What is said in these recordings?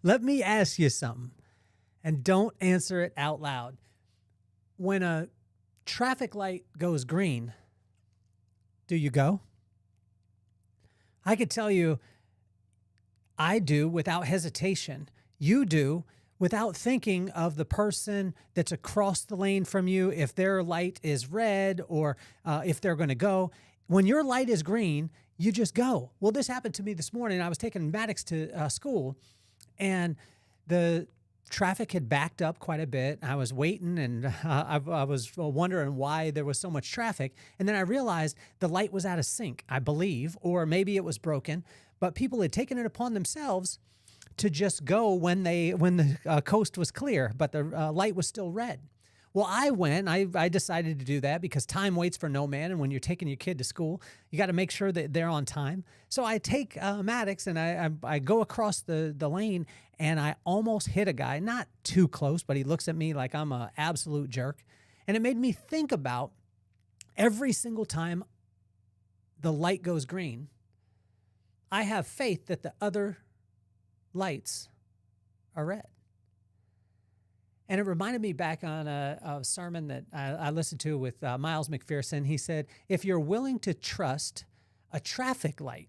Let me ask you something, and don't answer it out loud. When a traffic light goes green, do you go? I could tell you, I do without hesitation. You do without thinking of the person that's across the lane from you, if their light is red or if they're going to go. When your light is green, you just go. Well, this happened to me this morning. I was taking Maddox to school, and the traffic had backed up quite a bit. I was waiting, and I was wondering why there was so much traffic. And then I realized the light was out of sync, I believe, or maybe it was broken. But people had taken it upon themselves to just go when the coast was clear, but the light was still red. Well, I decided to do that because time waits for no man. And when you're taking your kid to school, you got to make sure that they're on time. So I take Maddox and I go across the lane, and I almost hit a guy, not too close, but he looks at me like I'm an absolute jerk. And it made me think about every single time the light goes green, I have faith that the other lights are red. And it reminded me back on a sermon that I listened to with Miles McPherson. He said, if you're willing to trust a traffic light,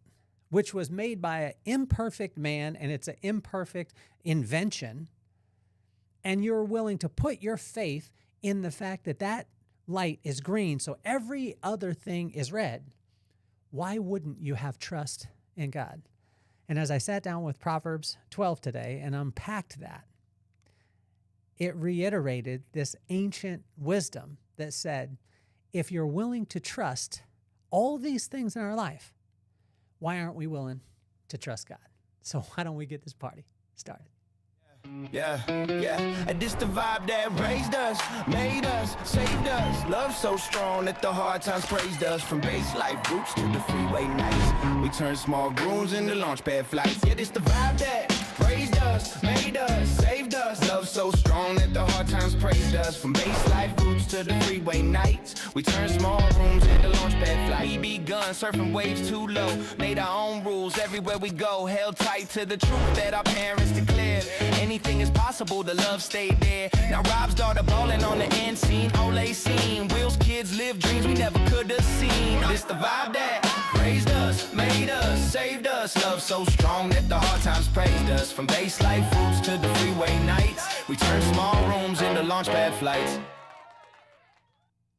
which was made by an imperfect man, and it's an imperfect invention, and you're willing to put your faith in the fact that that light is green, so every other thing is red, why wouldn't you have trust in God? And as I sat down with Proverbs 12 today and unpacked that, it reiterated this ancient wisdom that said, if you're willing to trust all these things in our life, why aren't we willing to trust God? So why don't we get this party started? Yeah. And this the vibe that raised us, made us, saved us. Love so strong that the hard times praised us. From base life roots to the freeway nights, we turn small rooms into launch pad flights. Yeah, this the vibe that raised us, made us, saved us. Love so strong that the hard times praised us. From base life roots to the freeway nights, we turn small rooms into launch pad flights. We begun surfing waves too low, made our own rules everywhere we go. Held tight to the truth that our parents declared. Anything is possible, the love stayed there. Now Rob's daughter ballin' on the end scene, Olay scene. Will's kids live dreams we never could have seen. This the vibe that raised us, made us, saved us. Love so strong that the hard times praised us. From base life roots to the freeway nights, we turn small rooms into launchpad flights.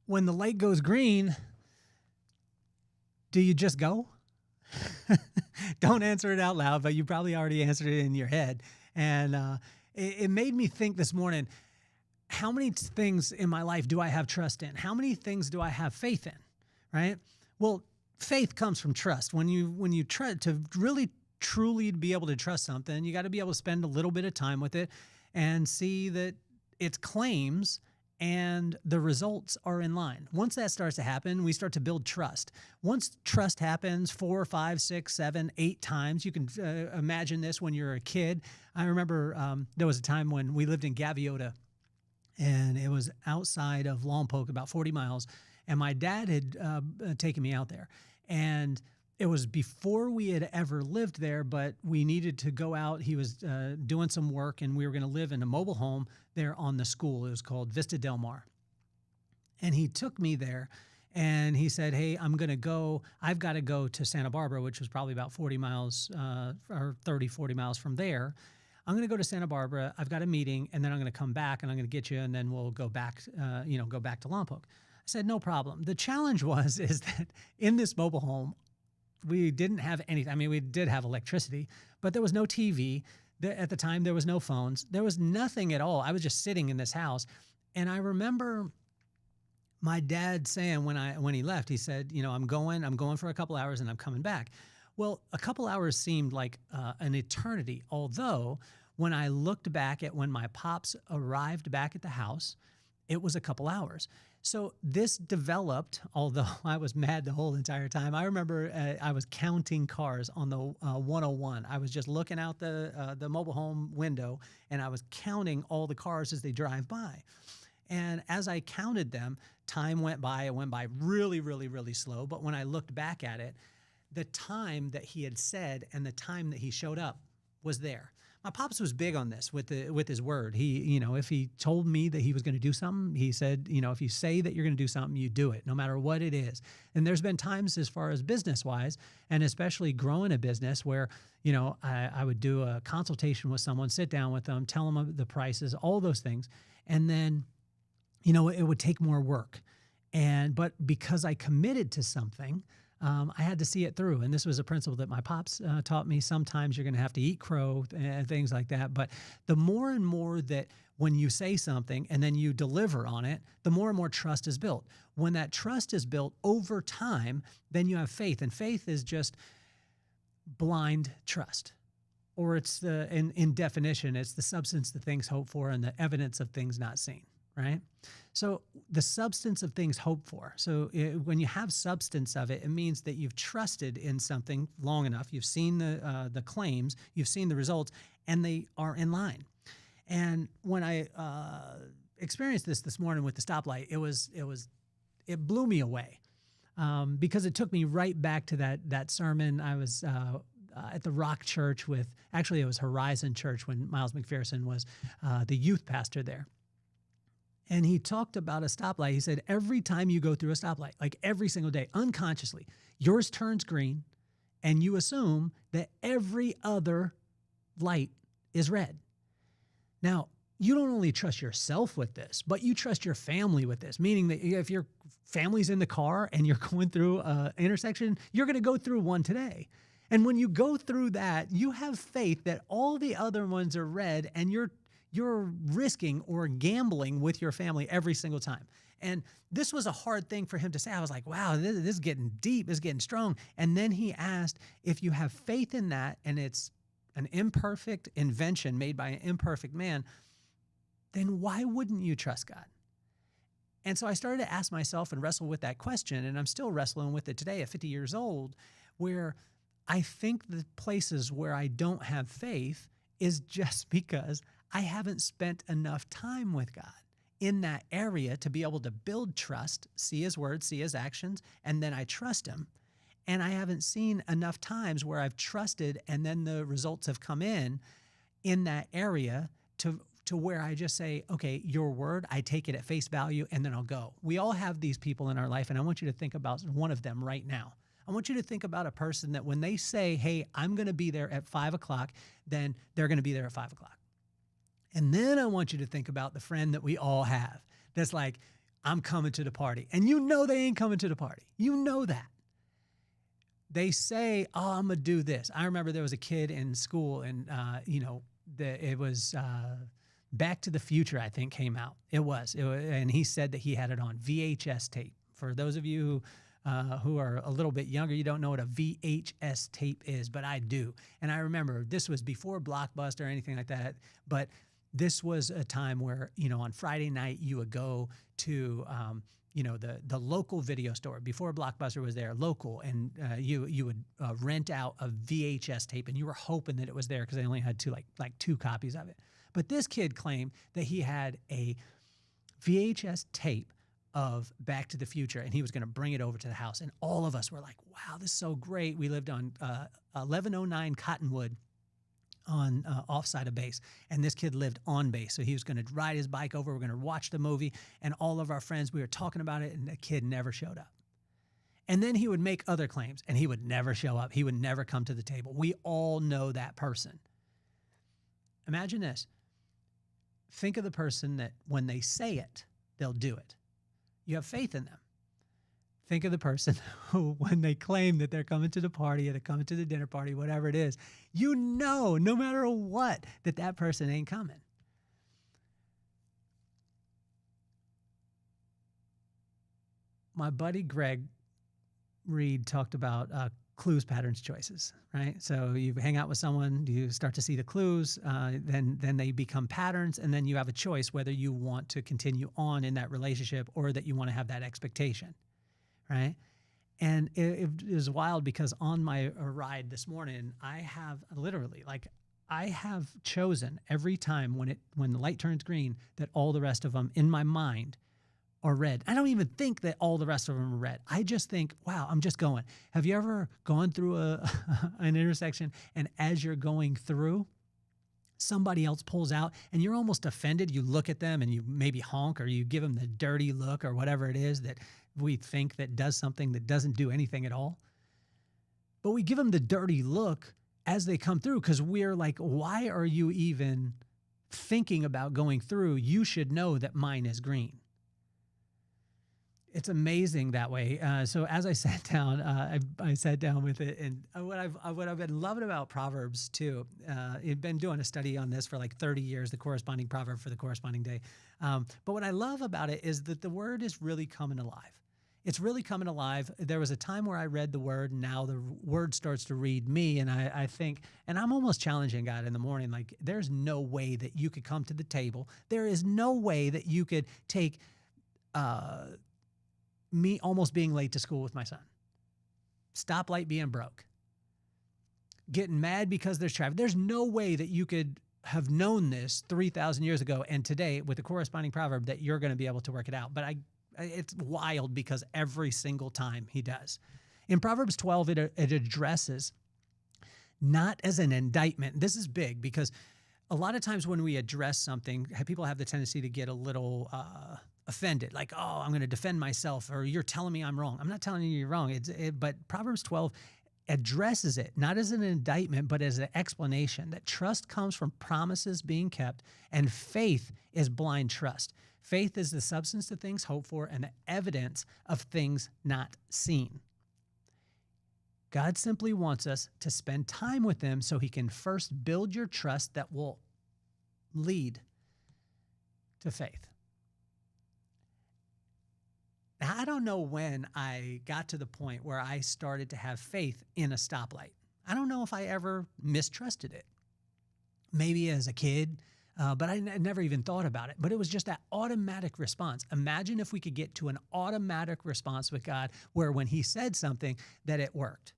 When the light goes green, do you just go? Don't answer it out loud, but you probably already answered it in your head. And it made me think this morning, how many things in my life do I have trust in? How many things do I have faith in, right? Well, faith comes from trust. When you try to really truly be able to trust something, you got to be able to spend a little bit of time with it and see that its claims and the results are in line. Once that starts to happen, we start to build trust. Once trust happens 4, 5, 6, 7, 8 times, you can imagine this when you're a kid. I remember there was a time when we lived in Gaviota, and it was outside of Lompoc, about 40 miles, and my dad had taken me out there. And it was before we had ever lived there, but we needed to go out. He was doing some work, and we were going to live in a mobile home there on the school. It was called Vista Del Mar. And he took me there, and he said, hey, I've got to go to Santa Barbara, which was probably about 40 miles or 30, 40 miles from there. I'm going to go to Santa Barbara. I've got a meeting, and then I'm going to come back, and I'm going to get you, and then we'll go back, go back to Lompoc. I said, no problem. The challenge is that in this mobile home, we didn't have anything. I mean, we did have electricity, but there was no TV. At the time, there was no phones. There was nothing at all. I was just sitting in this house. And I remember my dad saying when he left, he said, I'm going for a couple hours and I'm coming back. Well, a couple hours seemed like an eternity. Although when I looked back at when my pops arrived back at the house, it was a couple hours. So this developed, although I was mad the whole entire time. I remember I was counting cars on the 101. I was just looking out the mobile home window, and I was counting all the cars as they drive by. And as I counted them, time went by. It went by really, really, really slow. But when I looked back at it, the time that he had said and the time that he showed up was there. My pops was big on this with his word. He, if he told me that he was going to do something, he said, if you say that you're going to do something, you do it, no matter what it is. And there's been times as far as business-wise, and especially growing a business where, I would do a consultation with someone, sit down with them, tell them the prices, all those things. And then, it would take more work. But because I committed to something, I had to see it through. And this was a principle that my pops taught me. Sometimes you're going to have to eat crow and things like that. But the more and more that when you say something and then you deliver on it, the more and more trust is built. When that trust is built over time, then you have faith. And faith is just blind trust. Or it's in definition, it's the substance of things hoped for and the evidence of things not seen. Right? So the substance of things hoped for. So when you have substance of it, it means that you've trusted in something long enough. You've seen the claims, you've seen the results, and they are in line. And when I experienced this morning with the stoplight, it blew me away because it took me right back to that sermon. I was at the Rock Church it was Horizon Church when Miles McPherson was the youth pastor there. And he talked about a stoplight. He said, every time you go through a stoplight, like every single day, unconsciously, yours turns green and you assume that every other light is red. Now, you don't only trust yourself with this, but you trust your family with this, meaning that if your family's in the car and you're going through an intersection, you're going to go through one today. And when you go through that, you have faith that all the other ones are red and you're risking or gambling with your family every single time. And this was a hard thing for him to say. I was like, wow, this is getting deep, this is getting strong. And then he asked, if you have faith in that and it's an imperfect invention made by an imperfect man, then why wouldn't you trust God? And so I started to ask myself and wrestle with that question, and I'm still wrestling with it today at 50 years old, where I think the places where I don't have faith is just because I haven't spent enough time with God in that area to be able to build trust, see his word, see his actions, and then I trust him. And I haven't seen enough times where I've trusted and then the results have come in that area to where I just say, okay, your word, I take it at face value, and then I'll go. We all have these people in our life, and I want you to think about one of them right now. I want you to think about a person that when they say, hey, I'm going to be there at 5 o'clock, then they're going to be there at 5 o'clock. And then I want you to think about the friend that we all have that's like, I'm coming to the party. And you know they ain't coming to the party. You know that. They say, oh, I'm going to do this. I remember there was a kid in school and, it was Back to the Future, I think, came out. It was, and he said that he had it on VHS tape. For those of you who are a little bit younger, you don't know what a VHS tape is, but I do. And I remember this was before Blockbuster or anything like that, but this was a time where, on Friday night, you would go to, the local video store before Blockbuster was there, local, and you would rent out a VHS tape, and you were hoping that it was there because they only had two copies of it. But this kid claimed that he had a VHS tape of Back to the Future, and he was going to bring it over to the house. And all of us were like, wow, this is so great. We lived on 1109 Cottonwood on offside of base, and this kid lived on base, so he was going to ride his bike over. We're going to watch the movie, and all of our friends, we were talking about it, and the kid never showed up. And then he would make other claims, and he would never show up. He would never come to the table. We all know that person. Imagine this. Think of the person that when they say it, they'll do it. You have faith in them. Think of the person who, when they claim that they're coming to the party or they're coming to the dinner party, whatever it is, no matter what, that person ain't coming. My buddy Greg Reed talked about clues, patterns, choices, right? So you hang out with someone, you start to see the clues, then they become patterns, and then you have a choice whether you want to continue on in that relationship or that you want to have that expectation. Right. And it was wild because on my ride this morning, I have chosen every time when the light turns green that all the rest of them in my mind are red. I don't even think that all the rest of them are red. I just think, wow, I'm just going. Have you ever gone through an intersection and as you're going through, somebody else pulls out and you're almost offended. You look at them and you maybe honk or you give them the dirty look or whatever it is that we think that does something that doesn't do anything at all. But we give them the dirty look as they come through because we're like, why are you even thinking about going through? You should know that mine is green. It's amazing that way. So as I sat down, I sat down with it, and what I've been loving about Proverbs too. I've been doing a study on this for like 30 years, the corresponding proverb for the corresponding day. But what I love about it is that the word is really coming alive. It's really coming alive. There was a time where I read the word, and now the word starts to read me, and I think, and I'm almost challenging God in the morning, like there's no way that you could come to the table. There is no way that you could take me almost being late to school with my son, stoplight being broke, getting mad because there's traffic. There's no way that you could have known this 3,000 years ago and today with the corresponding proverb that you're going to be able to work it out. But it's wild because every single time he does. In Proverbs 12, it addresses not as an indictment. This is big because a lot of times when we address something, people have the tendency to get a little offended, like, oh, I'm going to defend myself, or you're telling me I'm wrong. I'm not telling you you're wrong. But Proverbs 12 addresses it not as an indictment, but as an explanation that trust comes from promises being kept, and faith is blind trust. Faith is the substance of things hoped for and the evidence of things not seen. God simply wants us to spend time with him so he can first build your trust that will lead to faith. Now, I don't know when I got to the point where I started to have faith in a stoplight. I don't know if I ever mistrusted it. Maybe as a kid, but I never even thought about it. But it was just that automatic response. Imagine if we could get to an automatic response with God where when he said something, that it worked.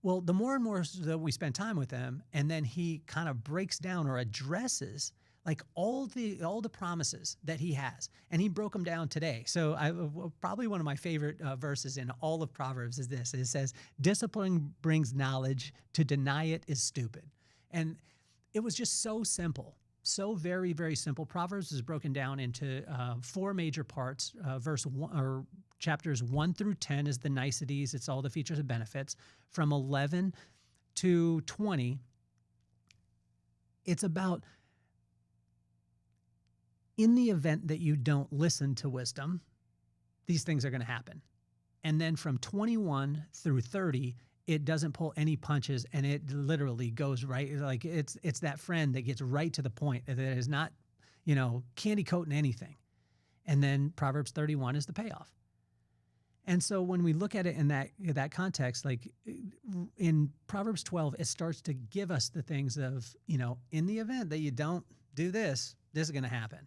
Well, the more and more that we spend time with him, and then he kind of breaks down or addresses like all the promises that he has, and he broke them down today. So probably one of my favorite verses in all of Proverbs is this. It says, discipline brings knowledge, to deny it is stupid. And it was just so simple, so very, very simple. Proverbs is broken down into 4 major parts. Verse 1, or chapters 1 through 10 is the niceties. It's all the features and benefits. From 11 to 20, it's about, in the event that you don't listen to wisdom, these things are going to happen. And then from 21 through 30, it doesn't pull any punches, and it literally goes right. Like it's that friend that gets right to the point, that is not, candy coating anything. And then Proverbs 31 is the payoff. And so when we look at it in that context, like in Proverbs 12, it starts to give us the things of, in the event that you don't do this, this is going to happen.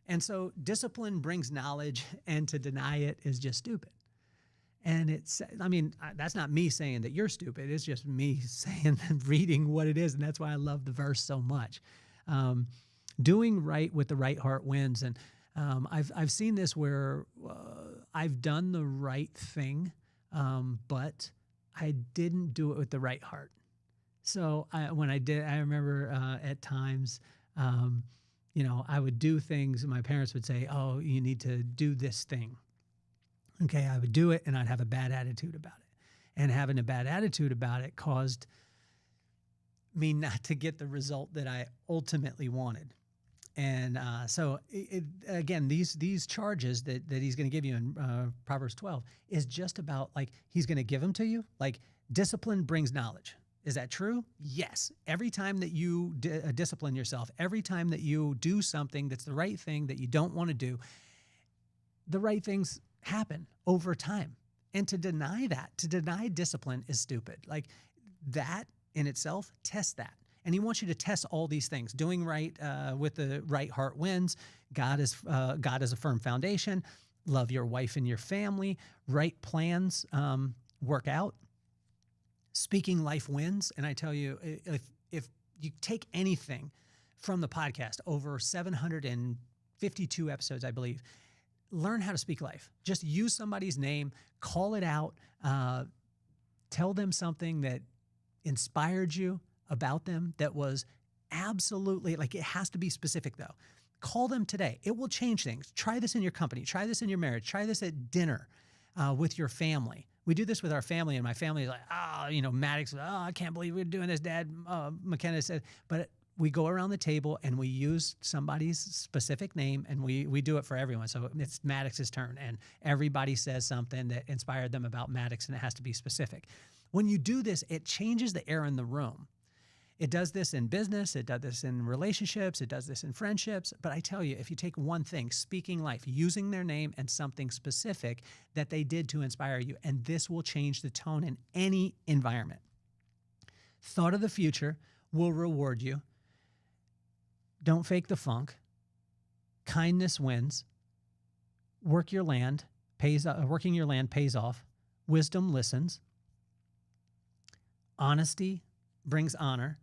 And so discipline brings knowledge, and to deny it is just stupid. And that's not me saying that you're stupid. It's just me saying, reading what it is. And that's why I love the verse so much. Doing right with the right heart wins. And I've seen this where I've done the right thing, but I didn't do it with the right heart. So when I did, I remember at times, I would do things, and my parents would say, oh, you need to do this thing. Okay, I would do it, and I'd have a bad attitude about it. And having a bad attitude about it caused me not to get the result that I ultimately wanted. And so, again, these charges that he's going to give you in Proverbs 12 is just about, like, he's going to give them to you. Like, discipline brings knowledge. Is that true? Yes. Every time that you discipline yourself, every time that you do something that's the right thing that you don't want to do, the right things happen over time. And to deny discipline is stupid. Like that in itself, test that. And he wants you to test all these things. Doing right with the right heart wins. God is a firm foundation. Love your wife and your family. Right plans work out. Speaking life wins. And I tell you, if you take anything from the podcast, over 752 episodes, I believe, learn how to speak life. Just use somebody's name, call it out, tell them something that inspired you about them, that was absolutely, like it has to be specific though. Call them today. It will change things. Try this in your company. Try this in your marriage. Try this at dinner with your family. We do this with our family, and my family is like, Maddox, I can't believe we're doing this, Dad. McKenna said, but we go around the table and we use somebody's specific name, and we do it for everyone. So it's Maddox's turn, and everybody says something that inspired them about Maddox, and it has to be specific. When you do this, it changes the air in the room. It does this in business, it does this in relationships, it does this in friendships. But I tell you, if you take one thing, speaking life, using their name and something specific that they did to inspire you, and this will change the tone in any environment. Thought of the future will reward you. Don't fake the funk. Kindness wins. Working your land pays off. Wisdom listens. Honesty brings honor.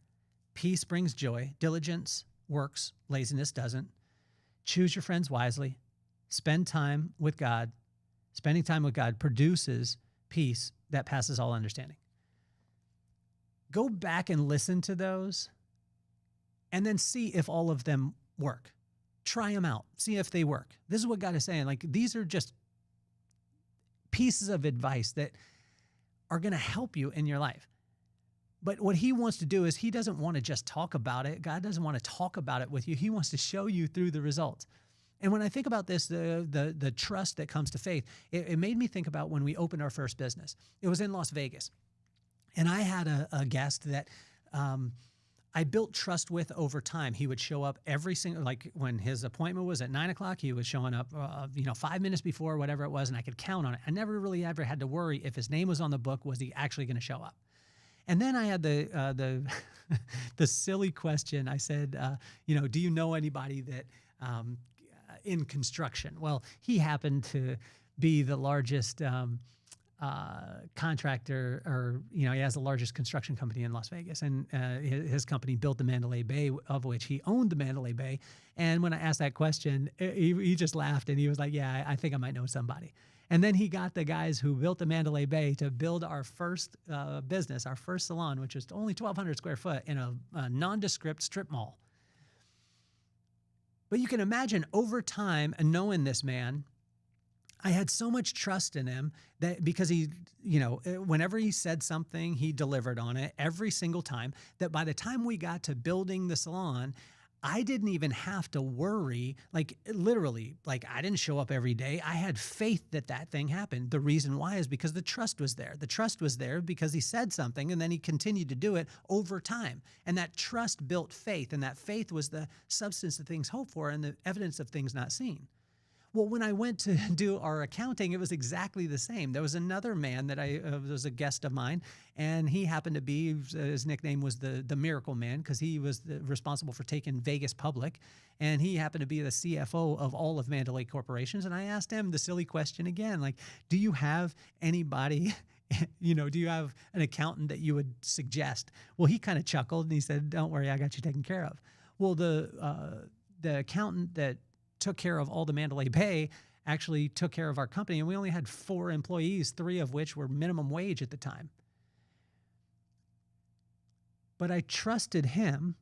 Peace brings joy. Diligence works. Laziness doesn't. Choose your friends wisely. Spend time with God. Spending time with God produces peace that passes all understanding. Go back and listen to those and then see if all of them work. Try them out. See if they work. This is what God is saying. Like, these are just pieces of advice that are going to help you in your life. But what he wants to do is he doesn't want to just talk about it. God doesn't want to talk about it with you. He wants to show you through the results. And when I think about this, the trust that comes to faith, it made me think about when we opened our first business. It was in Las Vegas. And I had a guest that I built trust with over time. He would show up every single, like when his appointment was at 9 o'clock, he was showing up, 5 minutes before, whatever it was, and I could count on it. I never really ever had to worry if his name was on the book, was he actually going to show up? And then I had the the silly question. I said, do you know anybody that in construction? Well, he happened to be the largest contractor, or he has the largest construction company in Las Vegas, and his company built the Mandalay Bay, of which he owned the Mandalay Bay. And when I asked that question, he just laughed and he was like, "Yeah, I think I might know somebody." And then he got the guys who built the Mandalay Bay to build our first business, our first salon, which was only 1,200 square foot in a nondescript strip mall. But you can imagine over time, and knowing this man, I had so much trust in him that because he, whenever he said something, he delivered on it every single time, that by the time we got to building the salon, I didn't even have to worry, literally, I didn't show up every day. I had faith that thing happened. The reason why is because the trust was there. The trust was there because he said something and then he continued to do it over time. And that trust built faith, and that faith was the substance of things hoped for and the evidence of things not seen. Well, when I went to do our accounting, it was exactly the same. There was another man that was a guest of mine, and he happened to be, his nickname was the Miracle Man, because he was responsible for taking Vegas public, and he happened to be the CFO of all of Mandalay Corporations. And I asked him the silly question again, do you have anybody, do you have an accountant that you would suggest? Well, he kind of chuckled and he said, "Don't worry, I got you taken care of." Well, the accountant that took care of all the Mandalay Bay actually took care of our company, and we only had 4 employees, 3 of which were minimum wage at the time. But I trusted him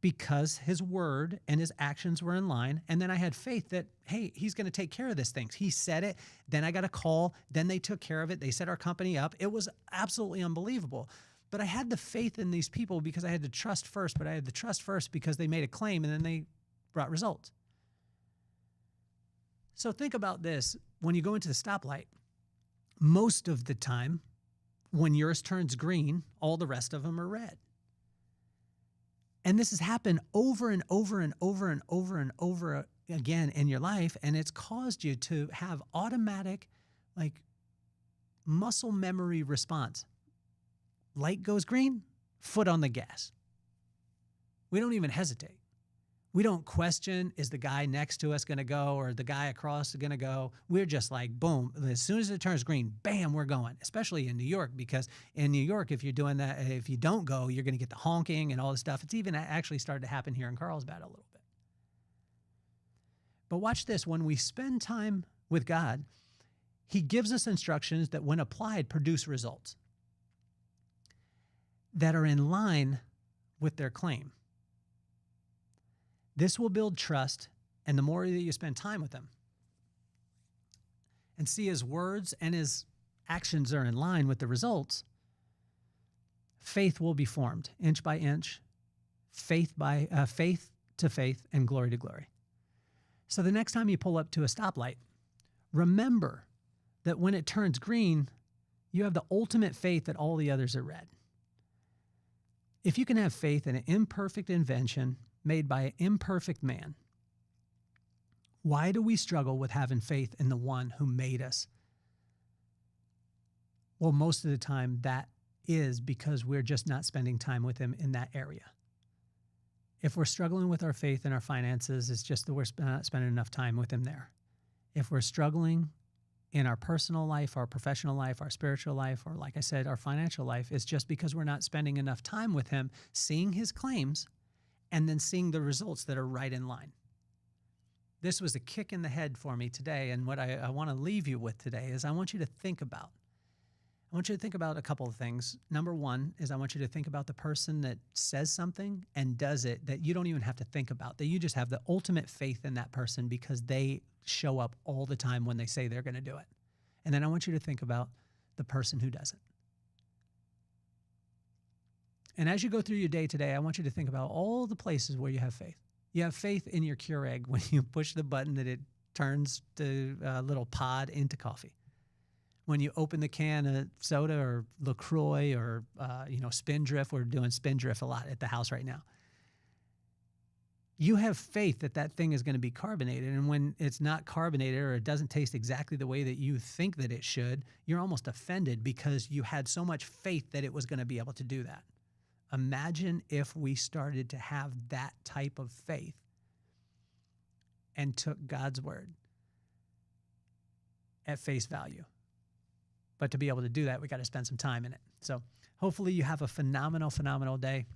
because his word and his actions were in line, and then I had faith that, hey, he's going to take care of this thing. He said it, then I got a call, then they took care of it, they set our company up. It was absolutely unbelievable. But I had the faith in these people because I had the trust first, but I had the trust first because they made a claim and then they brought results. So think about this. When you go into the stoplight, most of the time, when yours turns green, all the rest of them are red. And this has happened over and over and over and over and over again in your life, and it's caused you to have automatic, muscle memory response. Light goes green, foot on the gas. We don't even hesitate. We don't question, is the guy next to us going to go or the guy across going to go? We're just like, boom, as soon as it turns green, bam, we're going, especially in New York, because in New York, if you're doing that, if you don't go, you're going to get the honking and all this stuff. It's even actually started to happen here in Carlsbad a little bit. But watch this. When we spend time with God, he gives us instructions that when applied produce results that are in line with their claim. This will build trust, and the more that you spend time with him and see his words and his actions are in line with the results, faith will be formed inch by inch, faith to faith, and glory to glory. So the next time you pull up to a stoplight, remember that when it turns green, you have the ultimate faith that all the others are red. If you can have faith in an imperfect invention made by an imperfect man, why do we struggle with having faith in the one who made us? Well, most of the time that is because we're just not spending time with him in that area. If we're struggling with our faith and our finances, it's just that we're not spending enough time with him there. If we're struggling in our personal life, our professional life, our spiritual life, or like I said, our financial life, it's just because we're not spending enough time with him, seeing his claims, and then seeing the results that are right in line. This was a kick in the head for me today, and what I want to leave you with today is I want you to think about a couple of things. Number one is I want you to think about the person that says something and does it that you don't even have to think about, that you just have the ultimate faith in that person because they show up all the time when they say they're going to do it. And then I want you to think about the person who doesn't. And as you go through your day today, I want you to think about all the places where you have faith. You have faith in your Keurig when you push the button that it turns the little pod into coffee. When you open the can of soda or LaCroix or, Spindrift, we're doing Spindrift a lot at the house right now. You have faith that that thing is going to be carbonated. And when it's not carbonated or it doesn't taste exactly the way that you think that it should, you're almost offended because you had so much faith that it was going to be able to do that. Imagine if we started to have that type of faith and took God's word at face value. But to be able to do that, we got to spend some time in it. So hopefully you have a phenomenal day.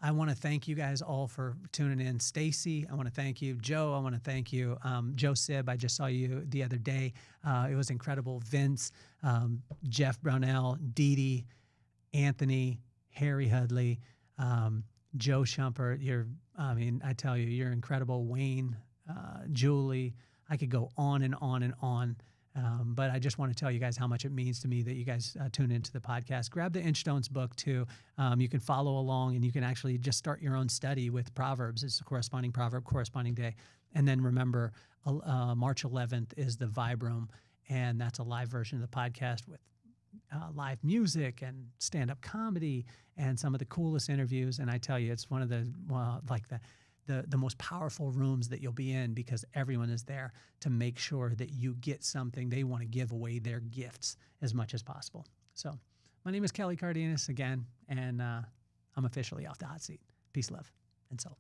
I want to thank you guys all for tuning in. Stacy, I want to thank you. Joe, I want to thank you. Joe Sib, I just saw you the other day. It was incredible. Vince, Jeff Brownell, Dee Dee, Anthony, Harry Hudley, Joe Shumpert. I tell you, you're incredible. Wayne, Julie, I could go on and on and on. But I just want to tell you guys how much it means to me that you guys tune into the podcast. Grab the Inchstones book too. You can follow along and you can actually just start your own study with Proverbs. It's a corresponding proverb, corresponding day. And then remember, March 11th is the Vibe Room, and that's a live version of the podcast with live music and stand-up comedy and some of the coolest interviews. And I tell you, it's one of the the most powerful rooms that you'll be in because everyone is there to make sure that you get something. They want to give away their gifts as much as possible. So my name is Kelly Cardenas again, and I'm officially off the hot seat. Peace, love, and soul.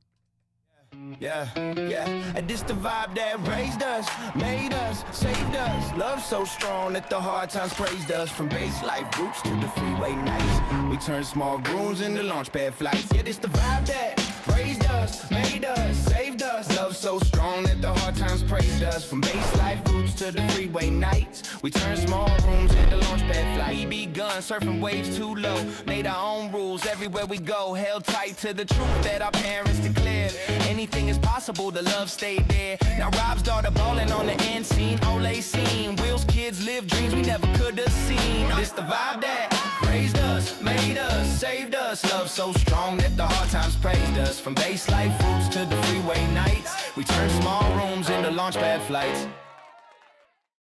Yeah, and this the vibe that raised us, made us, saved us. Love so strong that the hard times praised us. From base life roots to the freeway nights, we turn small rooms into launch pad flights. Yeah, this the vibe that raised us, made us, saved us. Love so strong that the hard times praised us. From base life roots to the freeway nights, we turn small rooms into launch pad flights. We begun surfing waves too low, made our own rules everywhere we go. Held tight to the truth that our parents declared. Anything is possible, the love stayed there. Now Rob's daughter ballin' on the end scene, Olay scene. Will's kids live dreams we never could have seen. This the vibe that raised us, made us, saved us. Love so strong that the hard times praised us. From base life roots to the freeway nights, we turn small rooms into launch pad flights.